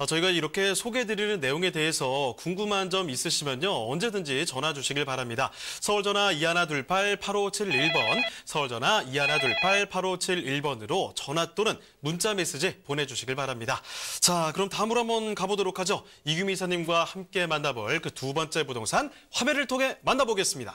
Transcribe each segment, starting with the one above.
저희가 이렇게 소개해드리는 내용에 대해서 궁금한 점 있으시면요. 언제든지 전화 주시길 바랍니다. 서울전화 2128-8571번, 서울전화 2128-8571번으로 전화 또는 문자 메시지 보내주시길 바랍니다. 자, 그럼 다음으로 한번 가보도록 하죠. 이규미 이사님과 함께 만나볼 그 두 번째 부동산 화면을 통해 만나보겠습니다.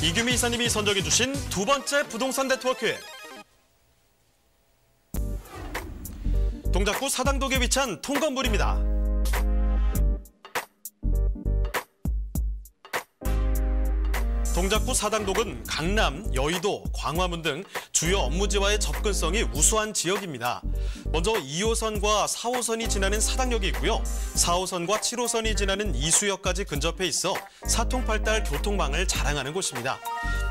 이규미 이사님이 선정해 주신 두 번째 부동산 네트워크. 동작구 사당동에 위치한 통건물입니다. 동작구 사당동은 강남, 여의도, 광화문 등 주요 업무지와의 접근성이 우수한 지역입니다. 먼저 2호선과 4호선이 지나는 사당역이 있고요. 4호선과 7호선이 지나는 이수역까지 근접해 있어 사통팔달 교통망을 자랑하는 곳입니다.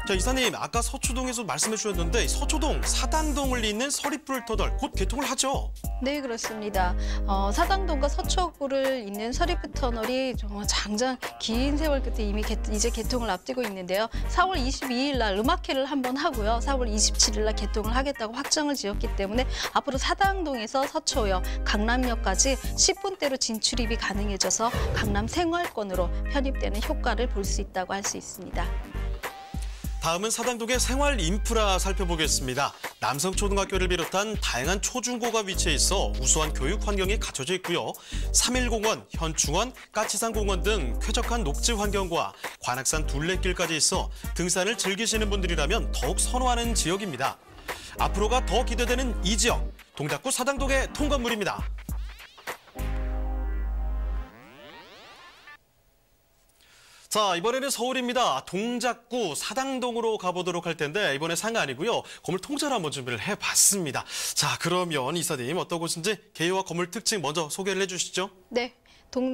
자, 이사님, 아까 서초동에서 말씀해 주셨는데 서초동 사당동을 잇는 서리풀터널 곧 개통을 하죠? 네, 그렇습니다. 사당동과 서초구를 잇는 서리풀터널이 정말 장장 긴 세월 끝에 이미 이제 개통을 앞두고 있는데요. 4월 22일 날 음악회를 한번 하고요. 4월 27일 날 개통을 하겠다고 확정을 지었기 때문에 앞으로 사당동에서 서초역, 강남역까지 10분대로 진출입이 가능해져서 강남 생활권으로 편입되는 효과를 볼 수 있다고 할 수 있습니다. 다음은 사당동의 생활 인프라 살펴보겠습니다. 남성초등학교를 비롯한 다양한 초중고가 위치해 있어 우수한 교육 환경이 갖춰져 있고요. 3.1공원, 현충원, 까치산공원 등 쾌적한 녹지 환경과 관악산 둘레길까지 있어 등산을 즐기시는 분들이라면 더욱 선호하는 지역입니다. 앞으로가 더 기대되는 이 지역, 동작구 사당동의 통건물입니다. 자, 이번에는 서울입니다. 동작구 사당동으로 가보도록 할 텐데 이번에 상가 아니고요. 건물 통째로 한번 준비를 해봤습니다. 자, 그러면 이사님 어떤 곳인지 개요와 건물 특징 먼저 소개를 해주시죠. 네.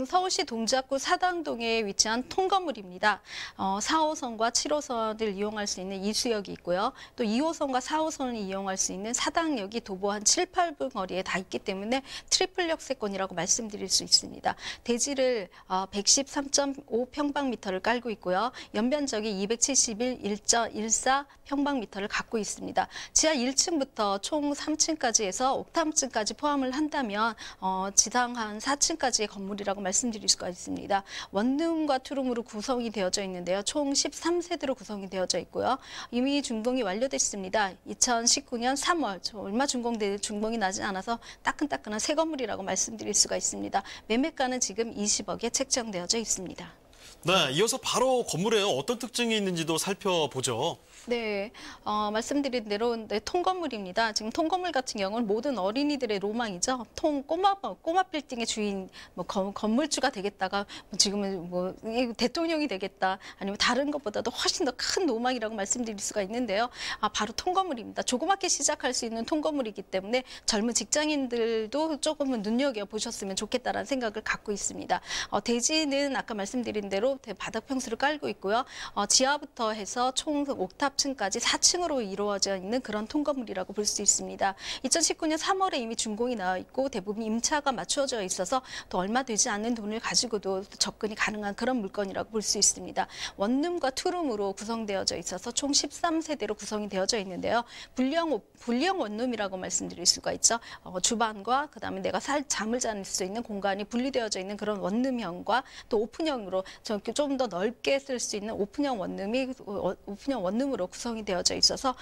서울시 동작구 사당동에 위치한 통건물입니다. 4호선과 7호선을 이용할 수 있는 이수역이 있고요. 또 2호선과 4호선을 이용할 수 있는 사당역이 도보 한 7, 8분 거리에 다 있기 때문에 트리플 역세권이라고 말씀드릴 수 있습니다. 대지를 113.5평방미터를 깔고 있고요. 연면적이 271.14 평방미터를 갖고 있습니다. 지하 1층부터 총 3층까지 해서 옥탑층까지 포함을 한다면 지상 한 4층까지의 건물이라고 말씀드릴 수가 있습니다. 원룸과 투룸으로 구성이 되어져 있는데요. 총 13세대로 구성이 되어져 있고요. 이미 준공이 완료됐습니다. 2019년 3월, 얼마 준공이 나지 않아서 따끈따끈한 새 건물이라고 말씀드릴 수가 있습니다. 매매가는 지금 20억에 책정되어져 있습니다. 네, 이어서 바로 건물에 어떤 특징이 있는지도 살펴보죠. 네, 말씀드린 대로 통건물입니다. 지금 통건물 같은 경우는 모든 어린이들의 로망이죠. 꼬마 빌딩의 주인, 건물주가 되겠다가 지금은 대통령이 되겠다, 아니면 다른 것보다도 훨씬 더 큰 로망이라고 말씀드릴 수가 있는데요. 바로 통건물입니다. 조그맣게 시작할 수 있는 통건물이기 때문에 젊은 직장인들도 조금은 눈여겨보셨으면 좋겠다라는 생각을 갖고 있습니다. 대지는 아까 말씀드린 대로 바닥 평수를 깔고 있고요. 지하부터 해서 총 옥탑층까지 4층으로 이루어져 있는 그런 통건물이라고 볼 수 있습니다. 2019년 3월에 이미 준공이 나와 있고 대부분 임차가 맞춰져 있어서 또 얼마 되지 않는 돈을 가지고도 접근이 가능한 그런 물건이라고 볼 수 있습니다. 원룸과 투룸으로 구성되어져 있어서 총 13세대로 구성이 되어져 있는데요. 분리형 원룸이라고 말씀드릴 수가 있죠. 주방과 그다음에 내가 잠을 잘 수 있는 공간이 분리되어져 있는 그런 원룸형과 또 오픈형으로 좀 더 넓게 쓸 수 있는 오픈형 원룸으로 구성이 되어져 있어서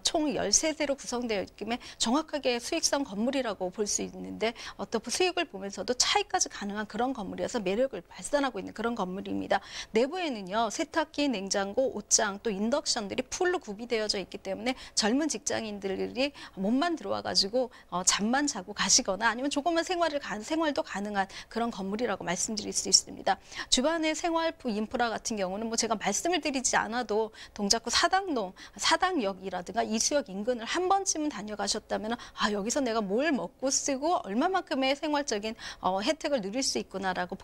총 13세대로 구성되어 있기에 정확하게 수익성 건물이라고 볼 수 있는데 어떤 수익을 보면서도 차익까지 가능한 그런 건물이어서 매력을 발산하고 있는 그런 건물입니다. 내부에는요, 세탁기, 냉장고, 옷장, 또 인덕션들이 풀로 구비되어져 있기 때문에 젊은 직장인들이 몸만 들어와가지고 잠만 자고 가시거나 아니면 조그만 생활도 가능한 그런 건물이라고 말씀드릴 수 있습니다. 주변의 생활 인프라 같은 경우는 제가 말씀을 드리지 않아도 동작구 사당 사당역이라든가 이수역 인근을 한 번쯤은 다녀가셨다면 여기서 내가 뭘 먹고 쓰고 얼마만큼의 생활적인 혜택을 누릴 수 있구나라고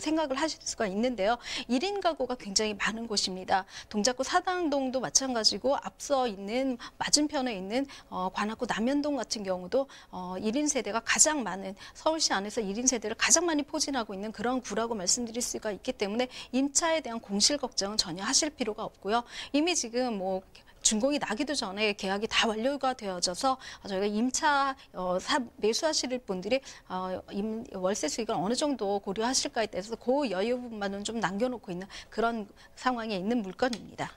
생각을 하실 수가 있는데요. 1인 가구가 굉장히 많은 곳입니다. 동작구 사당동도 마찬가지고 앞서 있는 맞은편에 있는 관악구 남현동 같은 경우도 1인 세대가 가장 많은 서울시 안에서 1인 세대를 가장 많이 포진하고 있는 그런 구라고 말씀드릴 수가 있기 때문에 임차에 대한 공실 걱정은 전혀 하실 필요가 없고요. 이미 지금 준공이 나기도 전에 계약이 다 완료가 되어져서 저희가 임차 매수하실 분들이 월세 수익을 어느 정도 고려하실까에 대해서 그 여유분만은 좀 남겨놓고 있는 그런 상황에 있는 물건입니다.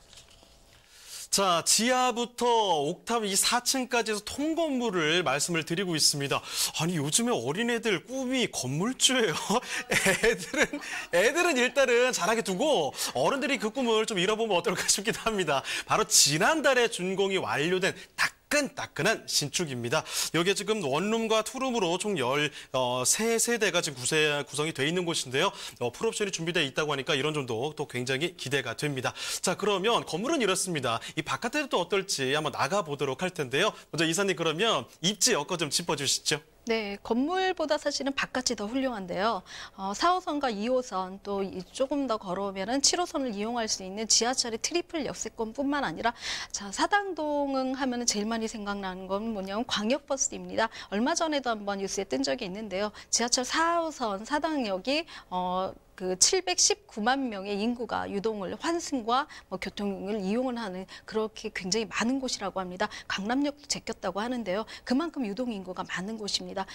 자, 지하부터 옥탑 이 4층까지 해서 통건물을 말씀을 드리고 있습니다. 아니, 요즘에 어린애들 꿈이 건물주예요. 애들은 일단은 잘하게 두고 어른들이 그 꿈을 좀 잃어보면 어떨까 싶기도 합니다. 바로 지난달에 준공이 완료된 따끈따끈한 신축입니다. 여기에 지금 원룸과 투룸으로 총 13세대가 지금 구성이 돼 있는 곳인데요. 풀옵션이 준비되어 있다고 하니까 이런 점도 또 굉장히 기대가 됩니다. 자, 그러면 건물은 이렇습니다. 이 바깥에도 또 어떨지 한번 나가보도록 할 텐데요. 먼저 이사님 그러면 입지 여건 좀 짚어주시죠. 네, 건물보다 사실은 바깥이 더 훌륭한데요. 4호선과 2호선 또 조금 더 걸어오면은 7호선을 이용할 수 있는 지하철의 트리플 역세권뿐만 아니라 자, 사당동 하면은 제일 많이 생각나는 건 뭐냐면 광역버스입니다. 얼마 전에도 한번 뉴스에 뜬 적이 있는데요. 지하철 4호선 사당역이 그 719만 명의 인구가 유동을 환승과 교통을 이용을 하는 그렇게 굉장히 많은 곳이라고 합니다. 강남역도 제꼈다고 하는데요. 그만큼 유동 인구가 많은 곳입니다.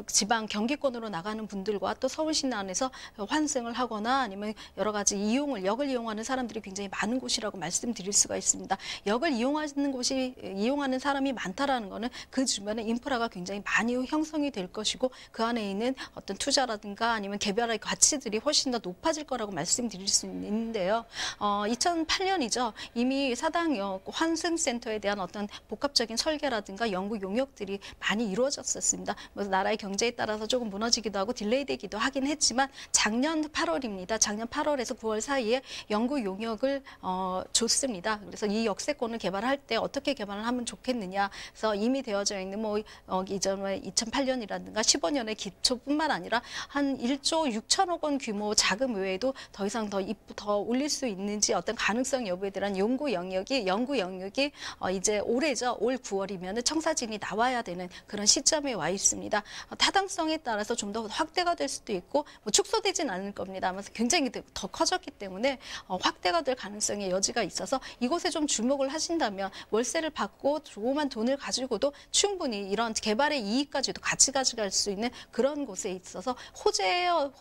지방 경기권으로 나가는 분들과 또 서울시내 안에서 환승을 하거나 아니면 여러 가지 역을 이용하는 사람들이 굉장히 많은 곳이라고 말씀드릴 수가 있습니다. 역을 이용하는 사람이 많다라는 거는 그 주변에 인프라가 굉장히 많이 형성이 될 것이고 그 안에 있는 어떤 투자라든가 아니면 개발의 가치들이 훨씬 더 높아질 거라고 말씀드릴 수 있는데요. 2008년이죠. 이미 사당역 환승센터에 대한 어떤 복합적인 설계라든가 연구 용역들이 많이 이루어졌었습니다. 나라의 경제에 따라서 조금 무너지기도 하고 딜레이되기도 하긴 했지만 작년 8월입니다. 작년 8월에서 9월 사이에 연구 용역을 줬습니다. 그래서 이 역세권을 개발할 때 어떻게 개발을 하면 좋겠느냐. 그래서 이미 되어져 있는 이전에 2008년이라든가 15년의 기초뿐만 아니라 한 1조 6천억 원 규모 자금 외에도 더 이상 더 올릴 수 있는지 어떤 가능성 여부에 대한 연구 영역이 이제 올해죠. 올 9월이면 청사진이 나와야 되는 그런 시점에 와 있습니다. 타당성에 따라서 좀 더 확대가 될 수도 있고 축소되진 않을 겁니다. 아마 굉장히 더 커졌기 때문에 확대가 될 가능성의 여지가 있어서 이곳에 좀 주목을 하신다면 월세를 받고 조그만 돈을 가지고도 충분히 이런 개발의 이익까지도 같이 가져갈 수 있는 그런 곳에 있어서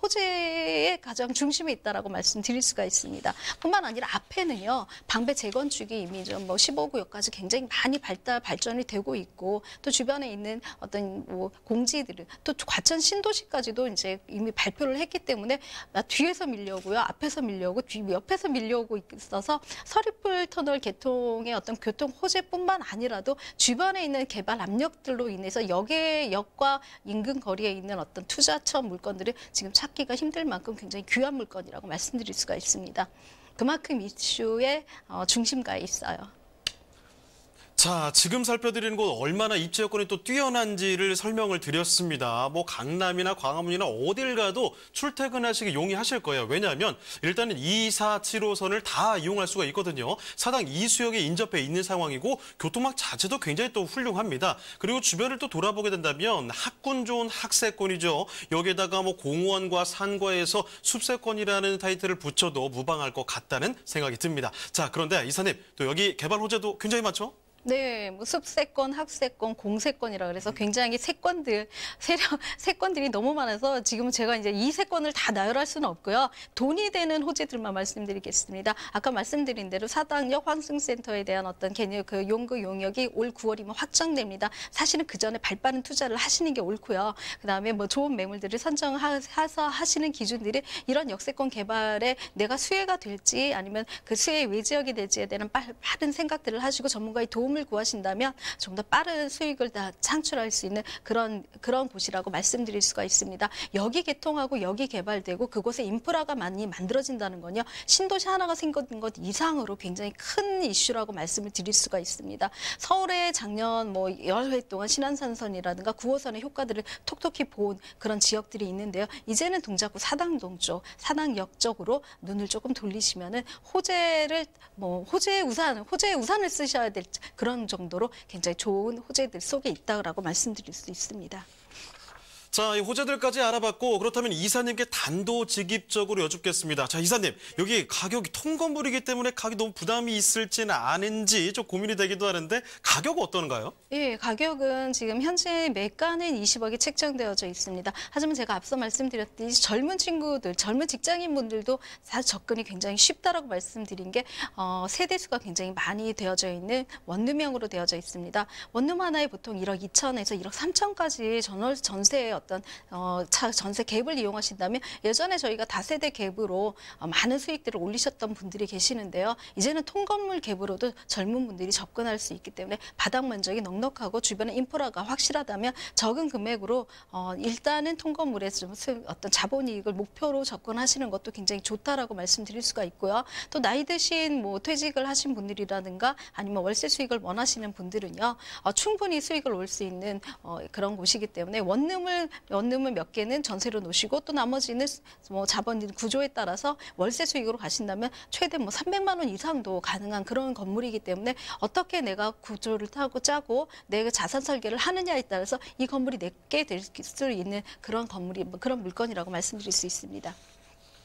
호재의 가장 중심에 있다라고 말씀드릴 수가 있습니다. 뿐만 아니라 앞에는요. 방배 재건축이 이미 좀 15구역까지 굉장히 많이 발전이 되고 있고 또 주변에 있는 어떤 공지들을 또 과천 신도시까지도 이제 이미 발표를 했기 때문에 뒤에서 밀려오고요. 앞에서 밀려오고 옆에서 밀려오고 있어서 서리풀 터널 개통의 어떤 교통 호재뿐만 아니라도 주변에 있는 개발 압력들로 인해서 역과 인근 거리에 있는 어떤 투자처 물건들을 지금 찾기가 힘들 만큼 굉장히 귀한 물건이라고 말씀드릴 수가 있습니다. 그만큼 이슈의 중심가에 있어요. 자, 지금 살펴드리는 곳 얼마나 입지 여건이 또 뛰어난지를 설명을 드렸습니다. 강남이나 광화문이나 어딜 가도 출퇴근하시기 용이하실 거예요. 왜냐하면 일단은 2, 4, 7호선을 다 이용할 수가 있거든요. 사당 이수역에 인접해 있는 상황이고 교통망 자체도 굉장히 또 훌륭합니다. 그리고 주변을 또 돌아보게 된다면 학군 좋은 학세권이죠. 여기에다가 공원과 산과에서 숲세권이라는 타이틀을 붙여도 무방할 것 같다는 생각이 듭니다. 자, 그런데 이사님, 또 여기 개발 호재도 굉장히 많죠? 네, 숲세권, 학세권, 공세권이라 그래서 굉장히 세권들이 너무 많아서 지금 제가 이제 이 세권을 다 나열할 수는 없고요. 돈이 되는 호재들만 말씀드리겠습니다. 아까 말씀드린 대로 사당역 환승센터에 대한 어떤 그 연구 용역이 올 9월이면 확정됩니다. 사실은 그 전에 발빠른 투자를 하시는 게 옳고요. 그다음에 좋은 매물들을 선정해서 하시는 기준들이 이런 역세권 개발에 내가 수혜가 될지 아니면 그 수혜의 외지역이 될지에 대한 빠른 생각들을 하시고 전문가의 도움 도움을 구하신다면 좀 더 빠른 수익을 다 창출할 수 있는 그런 곳이라고 말씀드릴 수가 있습니다. 여기 개통하고 여기 개발되고 그곳에 인프라가 많이 만들어진다는 건요. 신도시 하나가 생긴 것 이상으로 굉장히 큰 이슈라고 말씀을 드릴 수가 있습니다. 서울에 작년 뭐 여러 해 동안 신안산선이라든가 9호선의 효과들을 톡톡히 본 그런 지역들이 있는데요. 이제는 동작구 사당동 쪽, 사당역 쪽으로 눈을 조금 돌리시면은 호재의 우산을 쓰셔야 될 그런 정도로 굉장히 좋은 호재들 속에 있다라고 말씀드릴 수 있습니다. 자, 이 호재들까지 알아봤고 그렇다면 이사님께 단도직입적으로 여쭙겠습니다. 자, 이사님, 여기 가격이 통건물이기 때문에 가격이 너무 부담이 있을지는 않은지 좀 고민이 되기도 하는데 가격은 어떤가요? 예, 가격은 지금 현재 매가는 20억이 책정되어져 있습니다. 하지만 제가 앞서 말씀드렸듯이 젊은 친구들, 젊은 직장인분들도 다 접근이 굉장히 쉽다라고 말씀드린 게 세대수가 굉장히 많이 되어져 있는 원룸형으로 되어져 있습니다. 원룸 하나에 보통 1억 2천에서 1억 3천까지 전세의 어떤 전세 갭을 이용하신다면 예전에 저희가 다세대 갭으로 많은 수익들을 올리셨던 분들이 계시는데요. 이제는 통건물 갭으로도 젊은 분들이 접근할 수 있기 때문에 바닥 면적이 넉넉하고 주변에 인프라가 확실하다면 적은 금액으로 일단은 통건물에 좀 어떤 자본이익을 목표로 접근하시는 것도 굉장히 좋다라고 말씀드릴 수가 있고요. 또 나이 드신 뭐 퇴직을 하신 분들이라든가 아니면 월세 수익을 원하시는 분들은요. 충분히 수익을 올 수 있는 그런 곳이기 때문에 원룸을 몇 개는 전세로 놓으시고 또 나머지는 뭐 자본 구조에 따라서 월세 수익으로 가신다면 최대 뭐 300만 원 이상도 가능한 그런 건물이기 때문에 어떻게 내가 구조를 짜고 내가 자산 설계를 하느냐에 따라서 이 건물이 내게 될 수 있는 그런 건물이 그런 물건이라고 말씀드릴 수 있습니다.